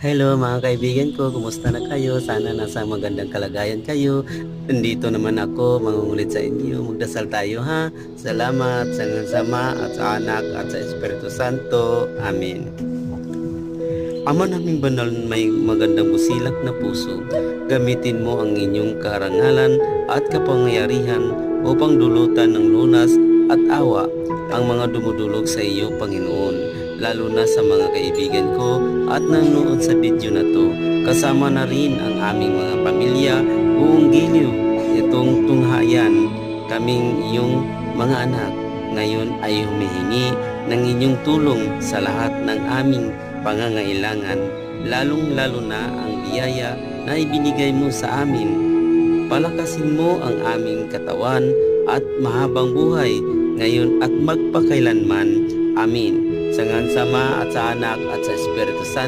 Hello mga kaibigan ko, kumusta na kayo? Sana nasa magandang kalagayan kayo. Nandito naman ako, mangungulit sa inyo. Magdasal tayo ha. Salamat sa Sama at sa Anak at sa Espiritu Santo. Amen. Ama naming banal, may magandang busilak na puso, gamitin mo ang inyong karangalan at kapangyarihan upang dulutan ng lunas at awa ang mga dumudulog sa iyo, Panginoon, lalo na sa mga kaibigan ko at nanonood sa video na to. Kasama na rin ang aming mga pamilya, buong giliw itong tunghayan. Kaming iyong mga anak ngayon ay humihingi ng inyong tulong sa lahat ng aming pangangailangan, lalong-lalo na ang biyaya na ibinigay mo sa amin. Palakasin mo ang aming katawan at mahabang buhay ngayon at magpakailanman. Amin. Sa Sama at sa Anak at sa Espiritu Santo.